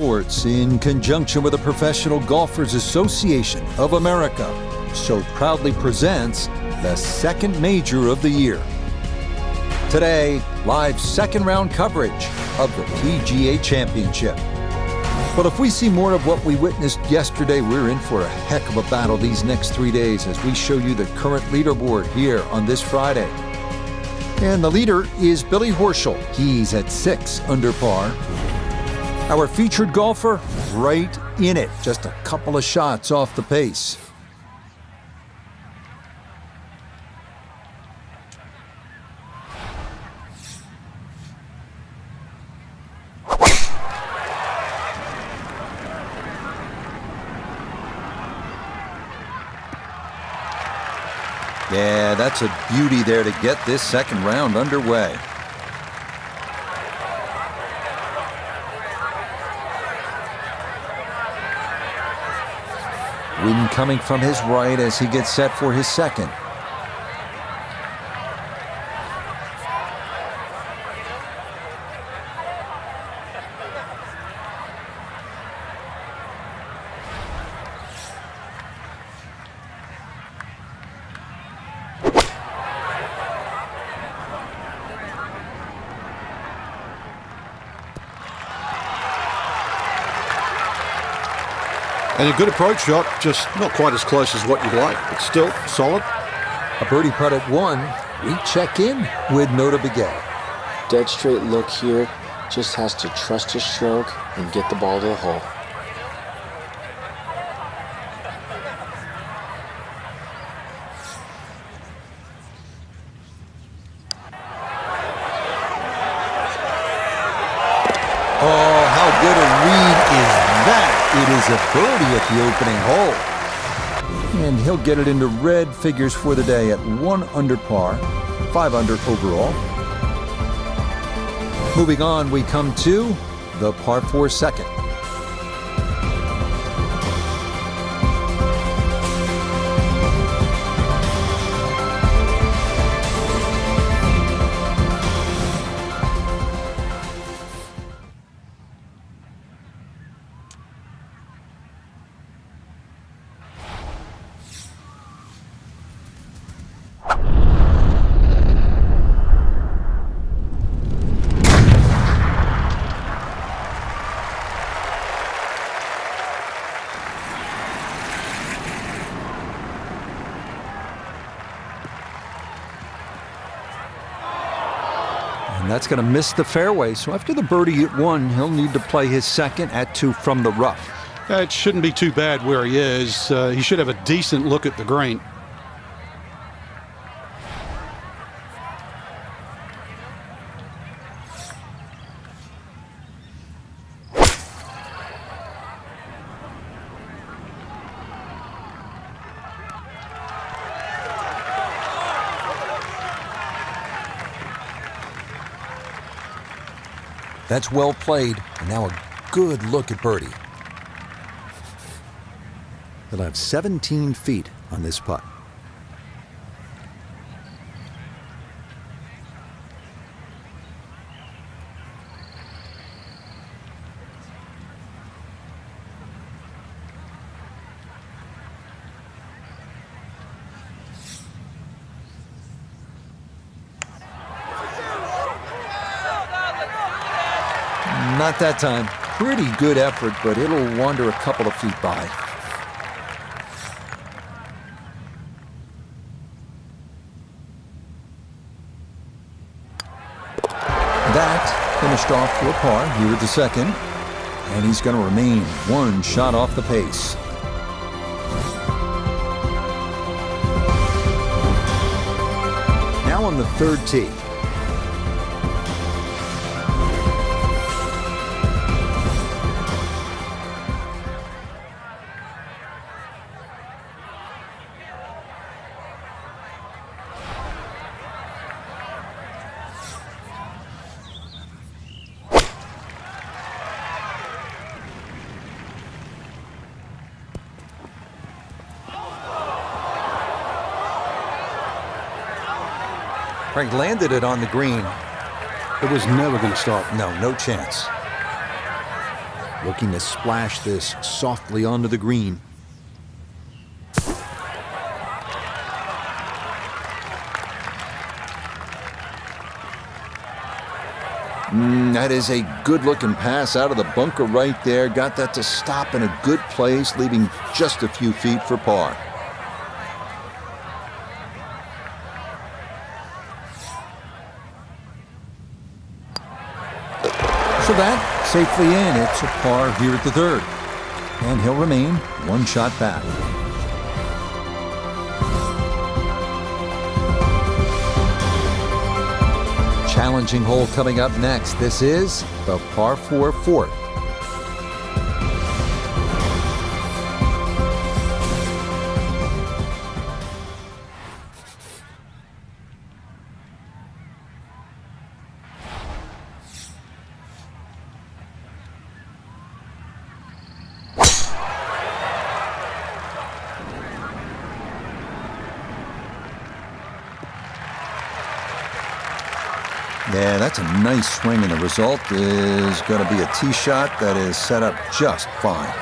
Sports, in conjunction with the Professional Golfers Association of America, so proudly presents the second major of the year. Today, live second round coverage of the PGA Championship. But if we see more of what we witnessed yesterday, we're in for a heck of a battle these next 3 days as we show you the current leaderboard here on this Friday. And the leader is Billy Horschel. He's at 6 under par. Our featured golfer, right in it, just a couple of shots off the pace. Yeah, that's a beauty there to get this second round underway. Wind coming from his right as he gets set for his second. And a good approach shot, just not quite as close as what you'd like, but still solid. A birdie putt at 1. We check in with Notah Begay. Dead straight look here, just has to trust his stroke and get the ball to the hole. Oh, how good a read is that? It is a birdie at the opening hole. And he'll get it into red figures for the day at 1 under par, 5 under overall. Moving on, we come to the par 4 second. And that's going to miss the fairway. So after the birdie at 1, he'll need to play his second at 2 from the rough. It shouldn't be too bad where he is. He should have a decent look at the green. That's well played, and now a good look at birdie. He'll have 17 feet on this putt. Not that time. Pretty good effort, but it'll wander a couple of feet by. That finished off to a par here at the second, and he's going to remain 1 shot off the pace. Now on the 3rd tee. Frank landed it on the green. It was never going to stop. No chance. looking to splash this softly onto the green. That is a good-looking pass out of the bunker right there. Got that to stop in a good place, leaving just a few feet for par. So that safely in. It's a par here at the third. And he'll remain one shot back. Challenging hole coming up next. This is the par 4 fourth. Yeah, that's a nice swing, and the result is going to be a tee shot that is set up just fine.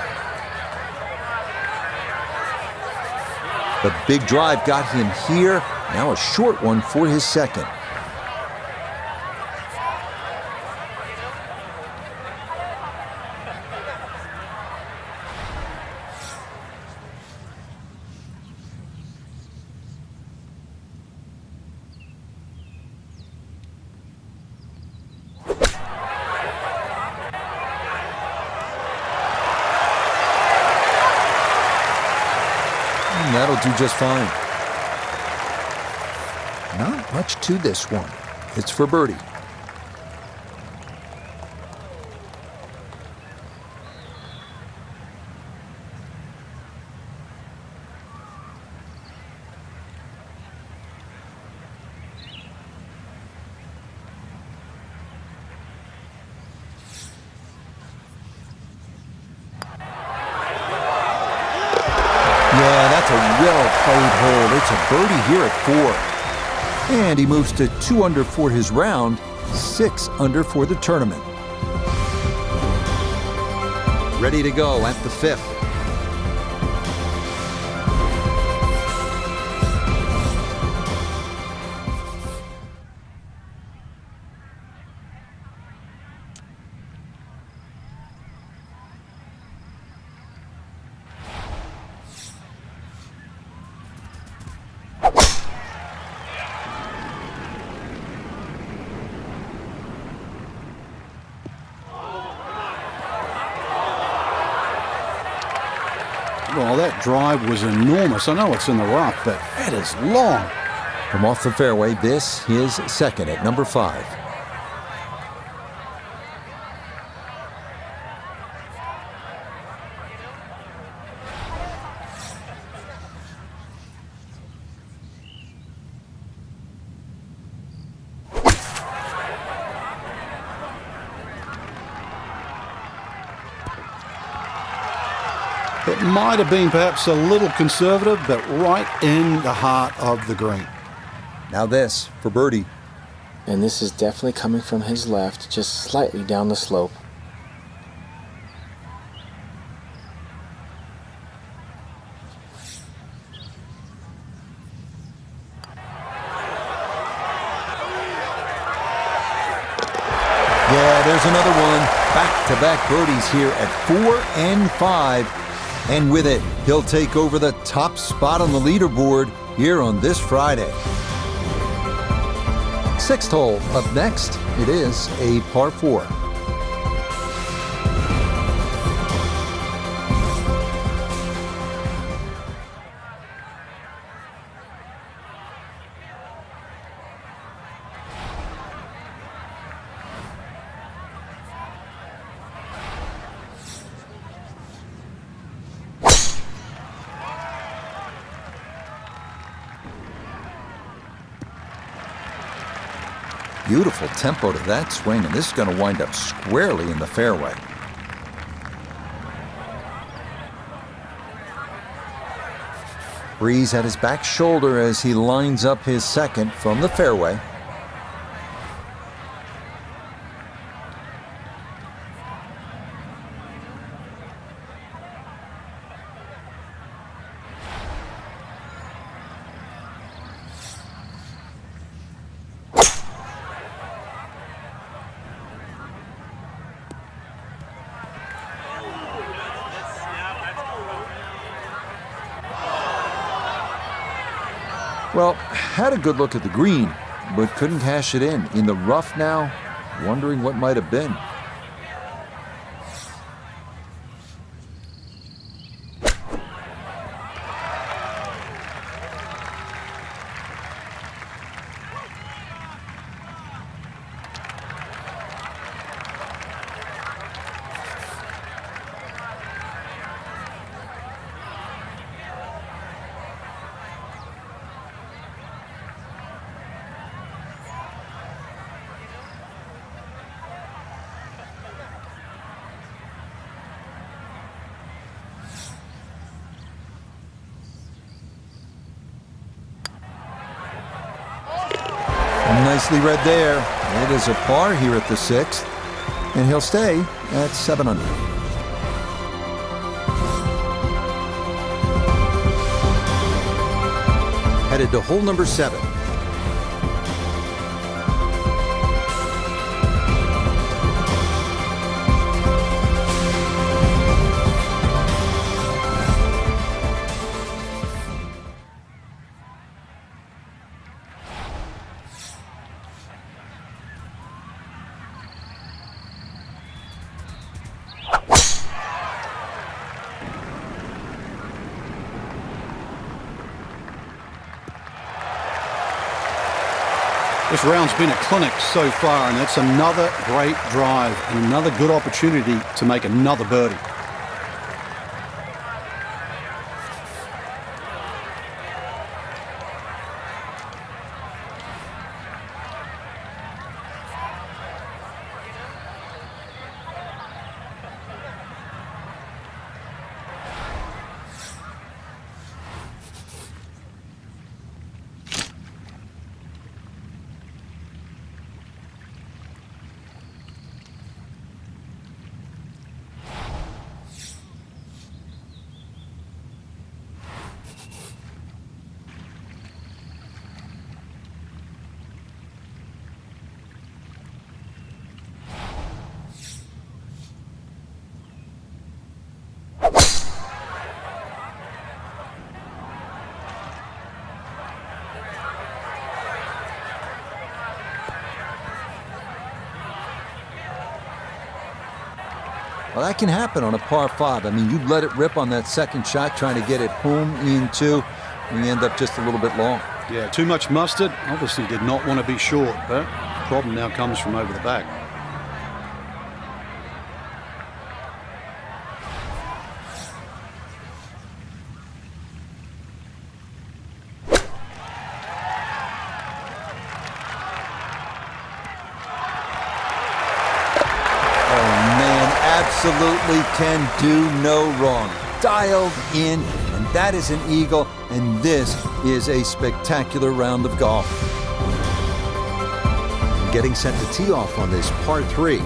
The big drive got him here. Now a short one for his second. That'll do just fine. Not much to this one. It's for birdie. Yeah, that's a well-played hole. It's a birdie here at 4. And he moves to 2 under for his round, 6 under for the tournament. Ready to go at the 5th. Well, that drive was enormous. I know it's in the rough, but that is long. From off the fairway, this is second at number 5. It might have been perhaps a little conservative, but right in the heart of the green. Now this for birdie. And this is definitely coming from his left, just slightly down the slope. Yeah, there's another one. Back-to-back birdies here at 4 and 5. And with it, he'll take over the top spot on the leaderboard here on this Friday. 6th hole up next. It is a par 4. Beautiful tempo to that swing, and this is going to wind up squarely in the fairway. Breeze at his back shoulder as he lines up his second from the fairway. Well, had a good look at the green, but couldn't cash it in. In the rough now, wondering what might have been. Nicely read there. It is a par here at the 6th, and he'll stay at 7 under. Headed to hole number 7. This round's been a clinic so far, and it's another great drive and another good opportunity to make another birdie. Well, that can happen on a par 5. I mean, you let it rip on that second shot, trying to get it home in 2, and you end up just a little bit long. Yeah, too much mustard. Obviously did not want to be short, but the problem now comes from over the back. Absolutely can do no wrong. Dialed in, and that is an eagle, and this is a spectacular round of golf. Getting set to tee off on this par 3.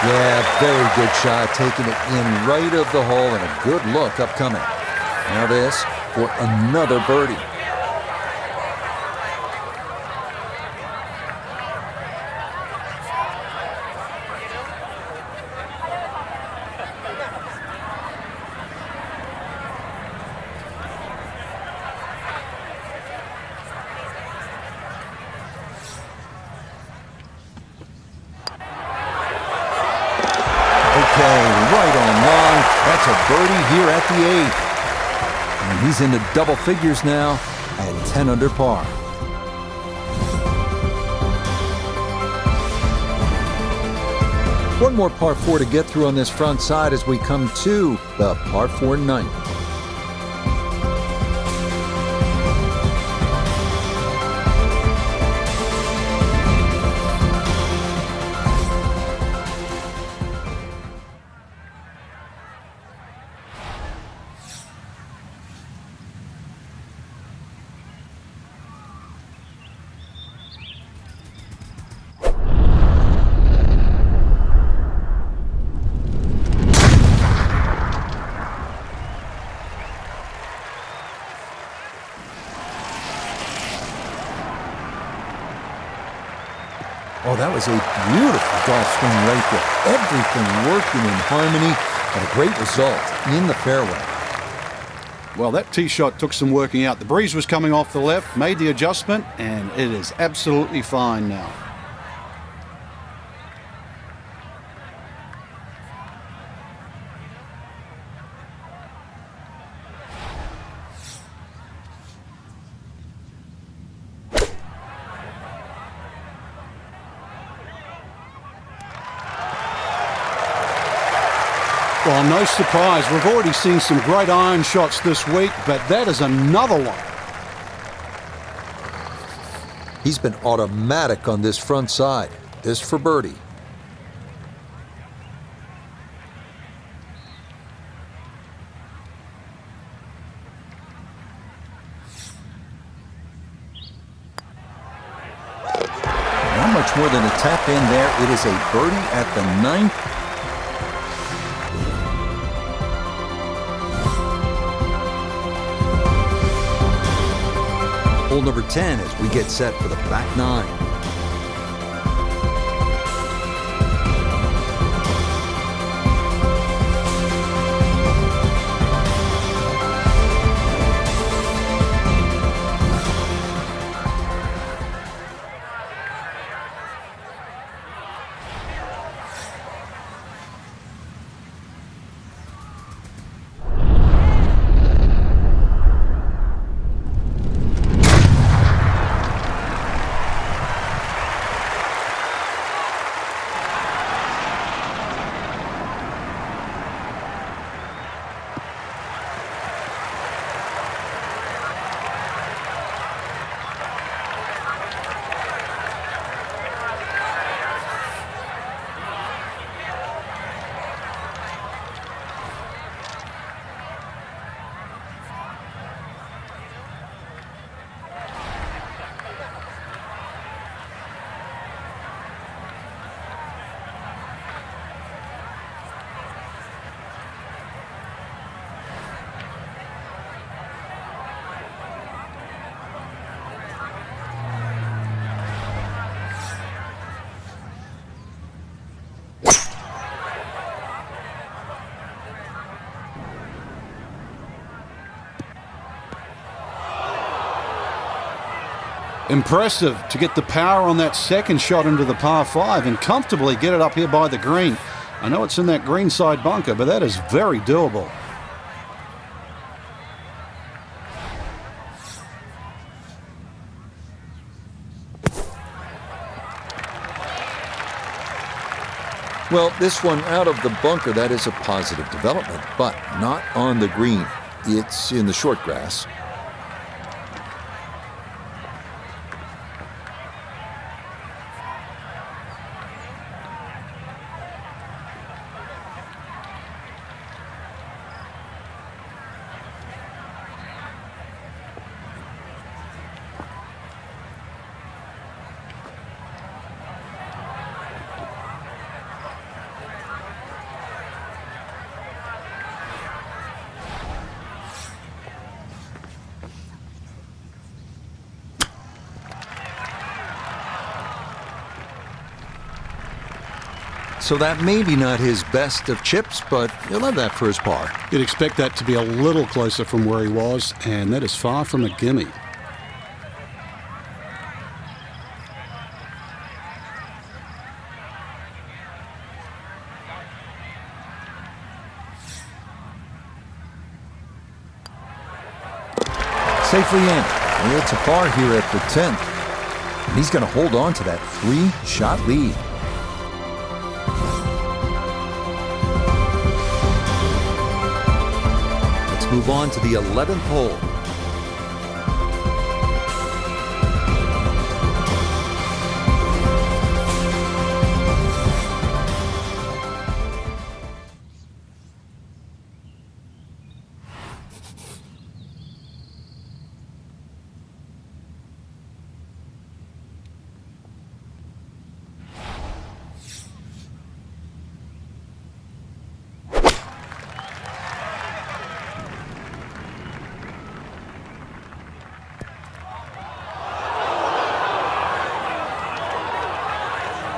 Yeah, very good shot, taking it in right of the hole, and a good look upcoming. Now this for another birdie. Right on long. That's a birdie here at the 8th. And he's into double figures now at 10 under par. One more par 4 to get through on this front side as we come to the par 4 ninth. Oh, that was a beautiful golf swing right there. Everything working in harmony and a great result in the fairway. Well, that tee shot took some working out. The breeze was coming off the left, made the adjustment, and it is absolutely fine now. Well, no surprise. We've already seen some great iron shots this week, but that is another one. He's been automatic on this front side. This for birdie. Not much more than a tap in there. It is a birdie at the ninth. Hole number 10 as we get set for the back nine. Impressive to get the power on that second shot into the par 5 and comfortably get it up here by the green. I know it's in that greenside bunker, but that is very doable. Well, this one out of the bunker, that is a positive development, but not on the green. It's in the short grass. So that may be not his best of chips, but he'll have that for his par. You'd expect that to be a little closer from where he was, and that is far from a gimme. Safely in. It's a par here at the 10th. And he's going to hold on to that 3-shot lead. move on to the 11th hole.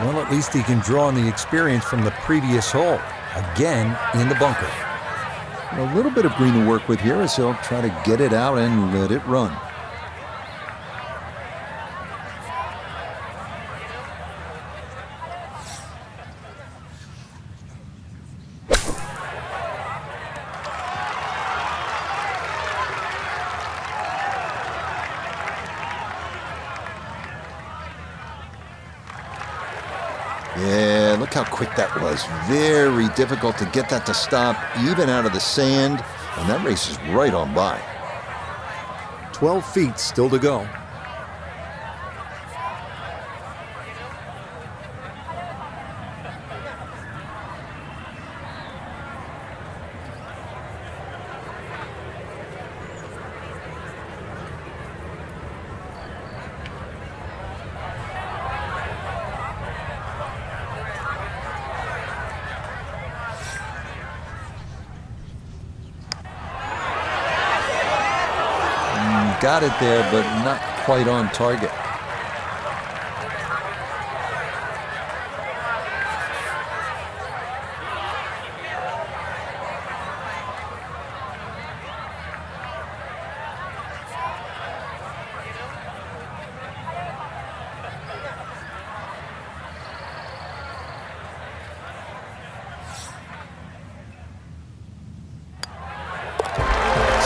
Well, at least he can draw on the experience from the previous hole. Again, in the bunker. A little bit of green to work with here as he'll try to get it out and let it run. Yeah, look how quick that was. Very difficult to get that to stop, even out of the sand, and that race is right on by. 12 feet still to go. Got it there, but not quite on target.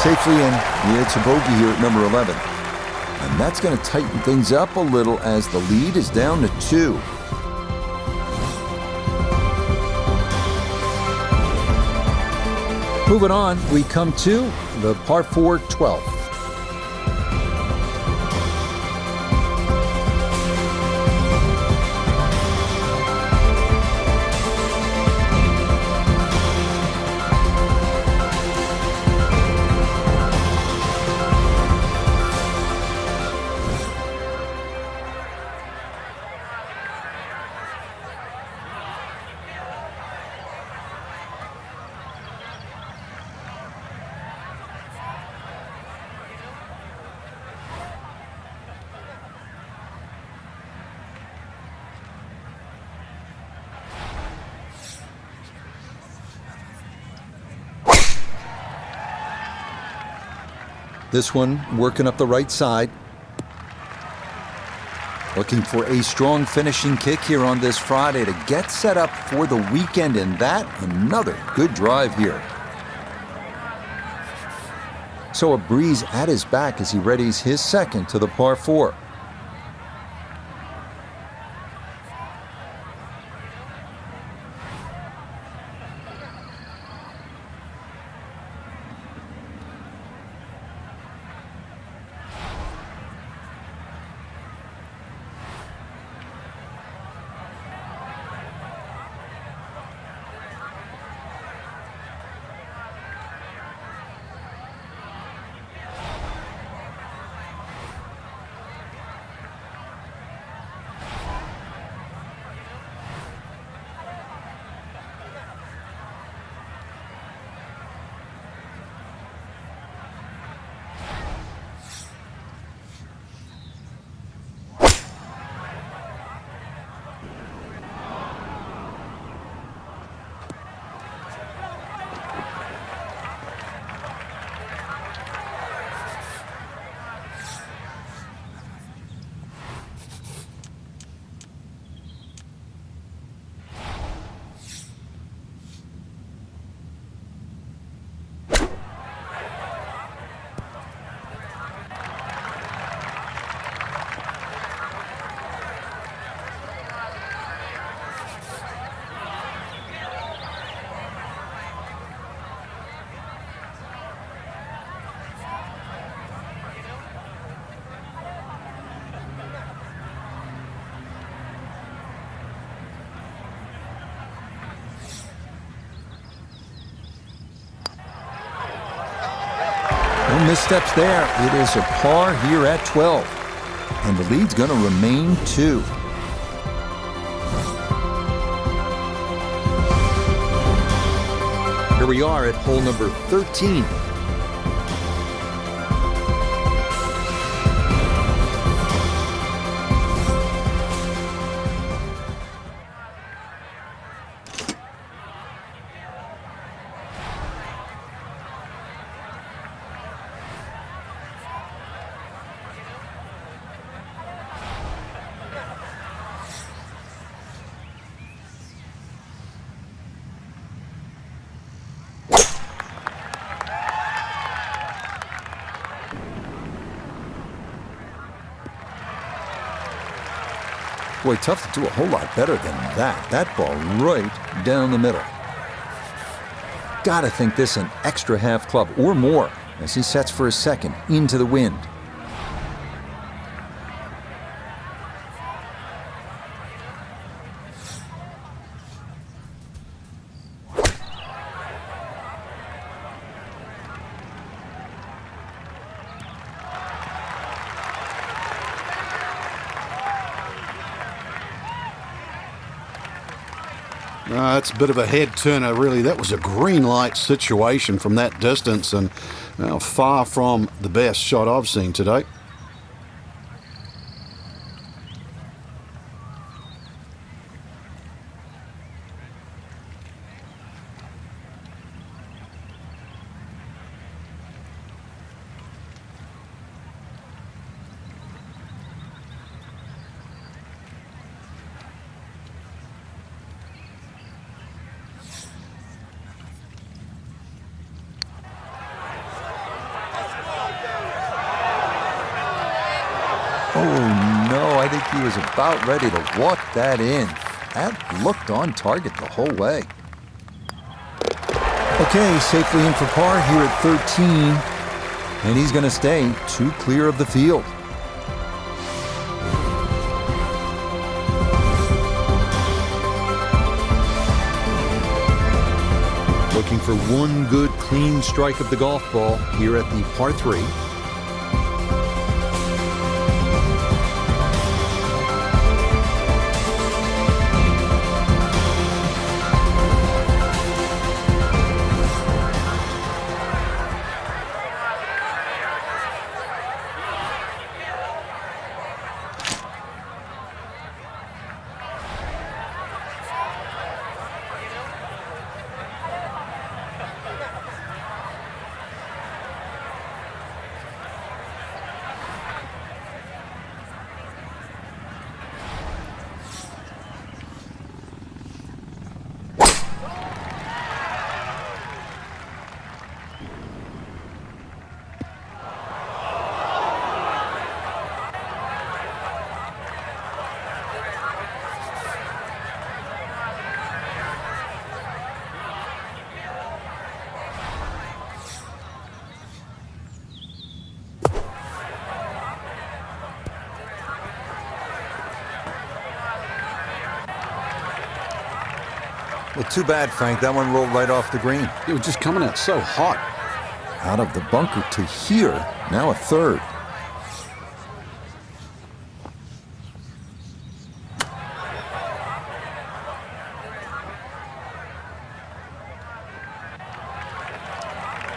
Safely in. It's a bogey here at number 11. And that's going to tighten things up a little as the lead is down to 2. Moving on, we come to the par 4 12th. This one working up the right side. Looking for a strong finishing kick here on this Friday to get set up for the weekend, and that another good drive here. So a breeze at his back as he readies his second to the par 4. missteps there. It is a par here at 12. And the lead's going to remain 2. Here we are at hole number 13. Boy, tough to do a whole lot better than that. That ball right down the middle. Gotta think this an extra half club or more as he sets for a second into the wind. That's a bit of a head turner, really. That was a green light situation from that distance, and far from the best shot I've seen today. Oh no, I think he was about ready to walk that in. That looked on target the whole way. Okay, safely in for par here at 13. And he's going to stay 2 clear of the field. Looking for one good clean strike of the golf ball here at the par 3. Well, too bad, Frank. That one rolled right off the green. It was just coming out so hot. Out of the bunker to here, now a third.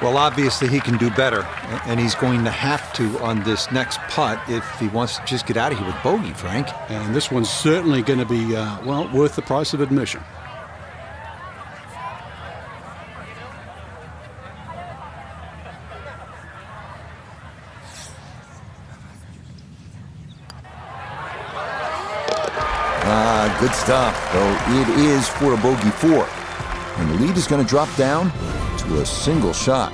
Well, obviously he can do better, and he's going to have to on this next putt if he wants to just get out of here with bogey, Frank. And this one's certainly going to be, worth the price of admission. Good stop, though it is for a bogey 4. And the lead is going to drop down to a single shot.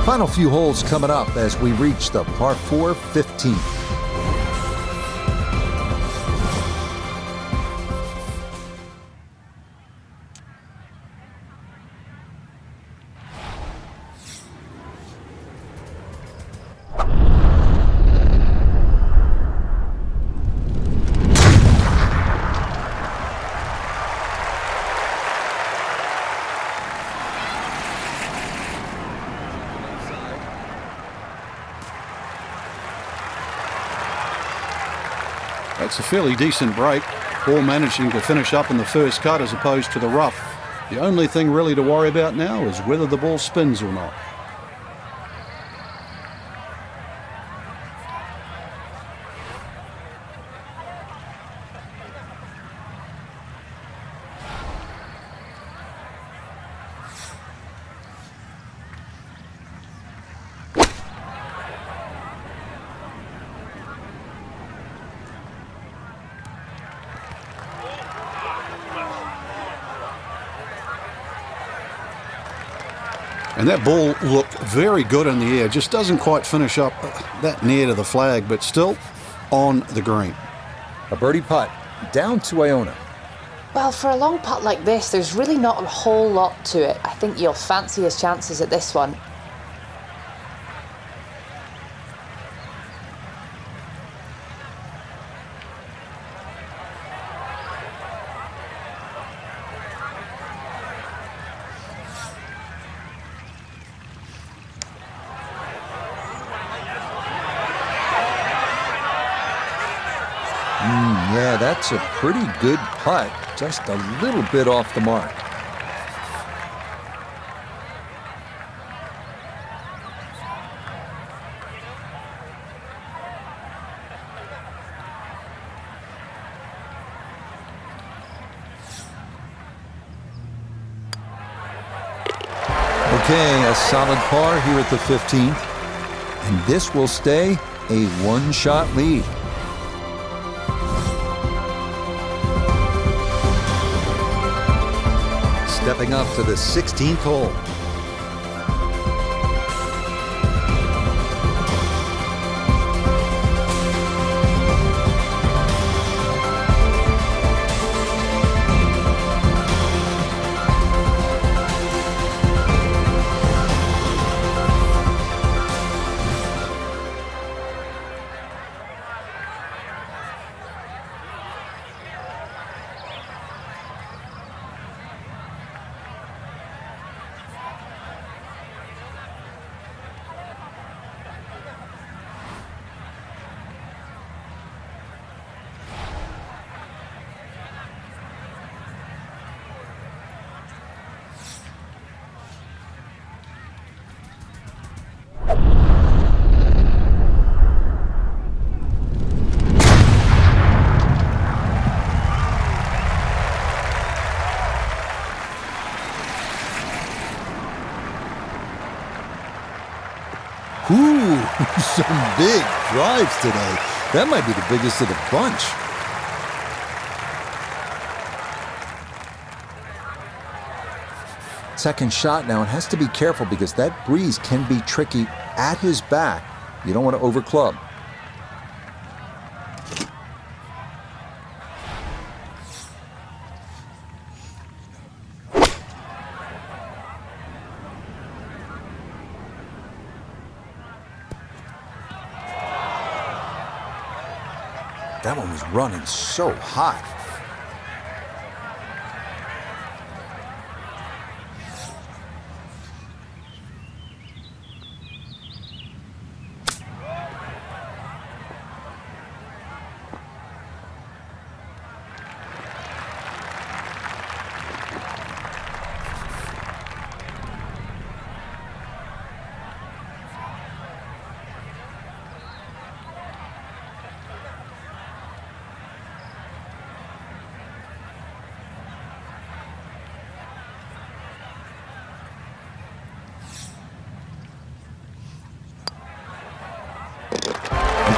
Final few holes coming up as we reach the par 4 15. That's a fairly decent break. Ball managing to finish up in the first cut as opposed to the rough. The only thing really to worry about now is whether the ball spins or not. And that ball looked very good in the air. Just doesn't quite finish up that near to the flag, but still on the green. A birdie putt down to Iona. Well, for a long putt like this, there's really not a whole lot to it. I think you'll fancy his chances at this one. Yeah, that's a pretty good putt. Just a little bit off the mark. Okay, a solid par here at the 15th. And this will stay a one-shot lead. Stepping up to the 16th hole. Ooh, some big drives today. That might be the biggest of the bunch. Second shot now, and has to be careful because that breeze can be tricky at his back. You don't want to overclub. That one was running so hot.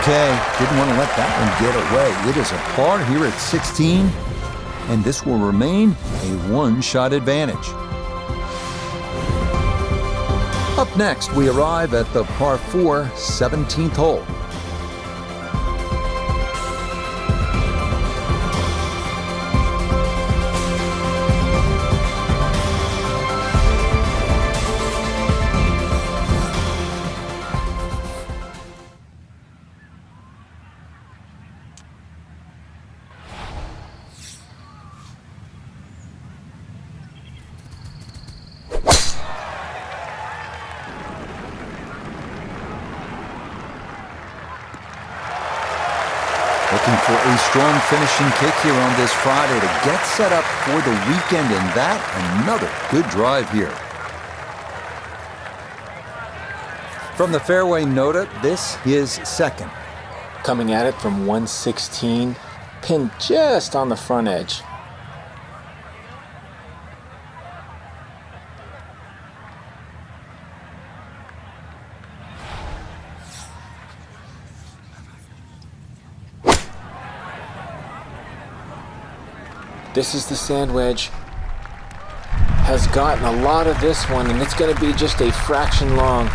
Okay, didn't want to let that one get away. It is a par here at 16, and this will remain a one-shot advantage. Up next, we arrive at the par 4, 17th hole. Looking for a strong finishing kick here on this Friday to get set up for the weekend, and that another good drive here. From the fairway, Nota, this is second. Coming at it from 116, pinned just on the front edge. This is the sand wedge. Has gotten a lot of this one, and it's going to be just a fraction long.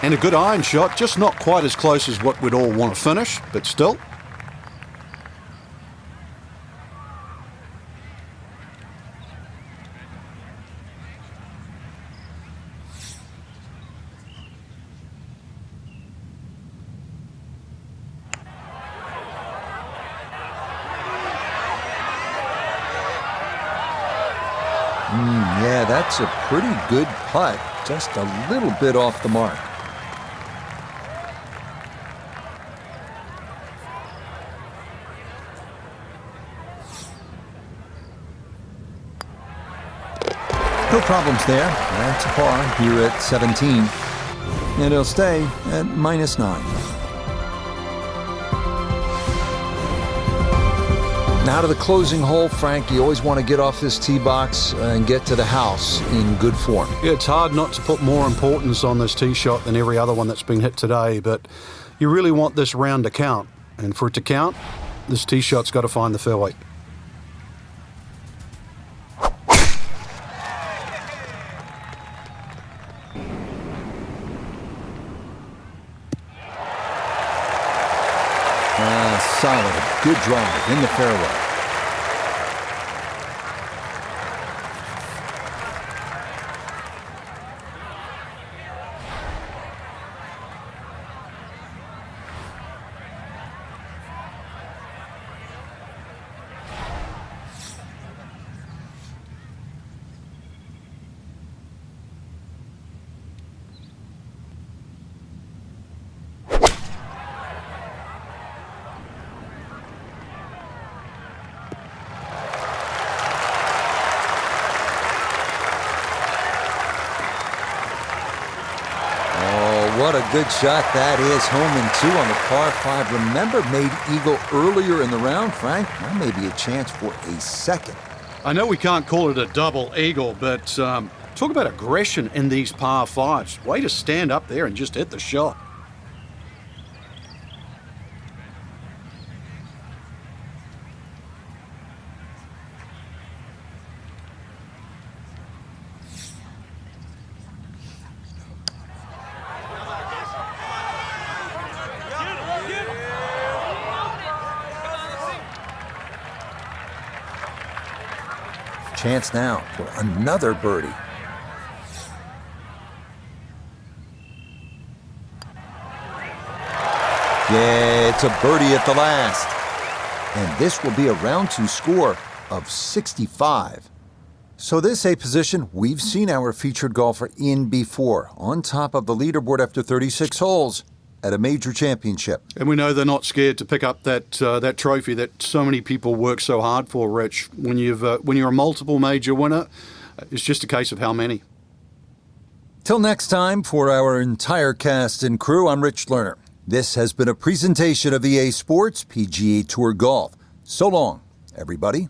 And a good iron shot, just not quite as close as what we'd all want to finish, but still. Yeah, that's a pretty good putt, just a little bit off the mark. No problems there. That's a par here at 17. And it'll stay at -9. Now to the closing hole, Frank. You always want to get off this tee box and get to the house in good form. Yeah, it's hard not to put more importance on this tee shot than every other one that's been hit today, but you really want this round to count. And for it to count, this tee shot's got to find the fairway. Solid, good drive in the fairway. What a good shot that is. Home and 2 on the par 5. Remember, made eagle earlier in the round, Frank. Now maybe a chance for a second. I know we can't call it a double eagle, but talk about aggression in these par 5s. Way to stand up there and just hit the shot. Chance now for another birdie. Yeah, it's a birdie at the last. And this will be a round 2 score of 65. So this a position we've seen our featured golfer in before, on top of the leaderboard after 36 holes at a major championship. And we know they're not scared to pick up that trophy that so many people work so hard for, Rich. When you're a multiple major winner, it's just a case of how many. Till next time, for our entire cast and crew, I'm Rich Lerner. This has been a presentation of EA Sports PGA Tour Golf. So long, everybody.